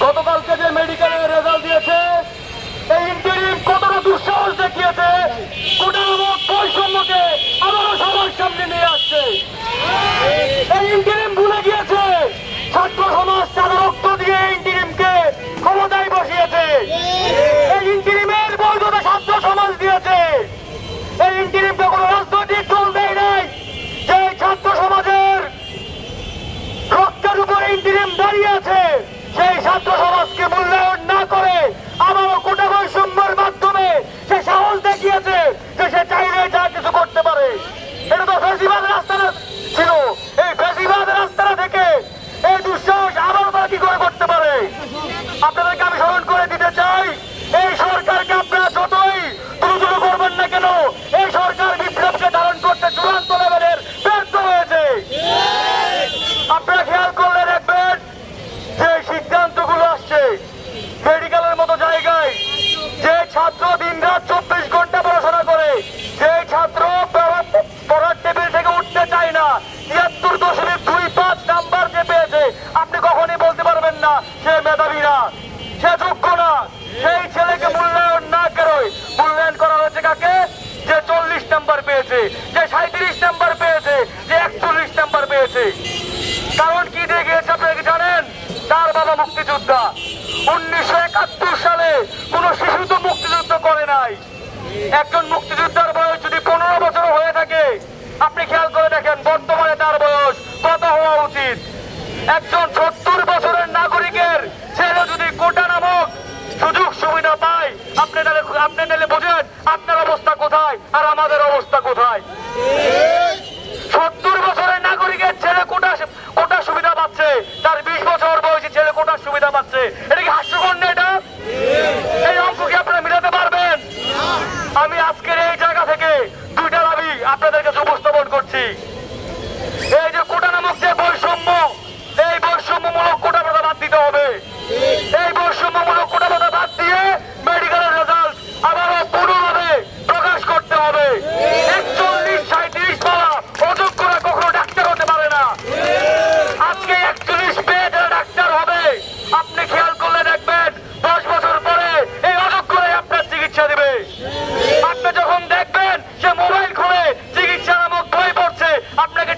গতকালকে যে মেডিকেলের রেজাল্ট দিয়েছে, এই ইন্টারিম কতটা দুঃসাহস দেখিয়েছে, কোটা নামক বৈষম্যকে আবারও সবার সামনে নিয়ে আসছে। এই ইন্টারিম ভুলে গিয়েছে ছাত্র সমাজ তারা রক্ত দিয়ে ইন্টারিমকে ক্ষমতায় বসিয়েছে। এই ইন্টারিমের বৈধতা ছাত্র সমাজ দিয়েছে। এই ইন্টারিমকে কোনো রাজনৈতিক দল দেয় নাই। যে ছাত্র সমাজের রক্তের উপরে ইন্টারিম দাঁড়িয়ে আছে, সেই ছাত্র সমাজকে মূল্যায়ন না করে আবারও কোটা বৈষম্যের মাধ্যমে সে সাহস দেখিয়েছে যে সে চাইলে যা কিছু করতে পারে। এটা তো ফেসিবাদ রাস্তাটা ছিল। এই ফেসিবাদ রাস্তাটা থেকে এই দুঃসাহস আবার তারা কি করে করতে পারে? আপনাদেরকে আমি স্মরণ করে দিতে চাই, এই সরকারকে আপনারা যতই তুলতুলো করবেন না কেন, এই সরকার বিপ্লবকে ধারণ করতে চূড়ান্ত লেভেলের ব্যর্থ হয়েছে। আপনারা খেয়াল করলে দেখবেন যে সিদ্ধান্তগুলো আসছে মেডিকেলের মতো জায়গায়, যে ছাত্র দিন রাত 24 ঘন্টা পড়াশোনা করে, যে ছাত্র পড়ার টেবিল থেকে উঠতে চায় না, 73.25 নাম্বার যে পেয়েছে, আপনি কখনই বলতে পারবেন না সে মেধাবী না, সে যোগ্য না। সেই ছেলেকে মূল্যায়ন না করে মূল্যায়ন করা হয়েছে কাকে? যে 40 নাম্বার পেয়েছে, যে 37 নাম্বার পেয়েছে, যে 41 নাম্বার পেয়েছে। কারণ কি দিয়ে গিয়েছে আপনারা কি জানেন? তার বাবা মুক্তিযোদ্ধা। 1971 সালে কোন শিশু তো মুক্তিযুদ্ধ করে নাই। একজন মুক্তিযোদ্ধার বয়স যদি 15 বছর হয়ে থাকে, আপনি খেয়াল করে দেখেন বর্তমানে তার বয়স কত হওয়া উচিত। একজন 70 বছরের নাগরিকের ছেলে যদি কোটা নামক সুযোগ সুবিধা পায়, আপনি নিলে বোঝেন আপনার অবস্থা কোথায় আর আমাদের অবস্থা কোথায়। 70 বছরের নাগরিকের ছেলে কোটা সুবিধা পাচ্ছে, তার 20 বছর বয়সী ছেলে কোটার সুবিধা পাচ্ছে। এটা কি হাস্যকর না? এটা এই অঙ্ক কি আপনারা মিলাতে পারবেন? আমি আজকের এই জায়গা থেকে দুইটা দাবি আপনাদের কাছে উপস্থাপন করছি। এই যে কোটা নামক যে বৈষম্য, এই বৈষম্যমূলক কোটা ভাতা বাদ দিতে হবে। এই বৈষম্যমূলক কোটা ভাতা বাদ দিয়ে মেডিকেলের রেজাল্ট আবারও পুনরায় প্রকাশ করতে হবে। 41-37 পাওয়া অযোগ্যরা কখনো ডাক্তার হতে পারে না। আজকে 41 পেয়ে যারা ডাক্তার হবে, আপনি খেয়াল করলে দেখবেন 10 বছর পরে এই অযোগ্যরাই আপনার চিকিৎসা দেবে। আপনি যখন দেখবেন সে মোবাইল খুলে চিকিৎসা নামক বই পড়ছে, আপনাকে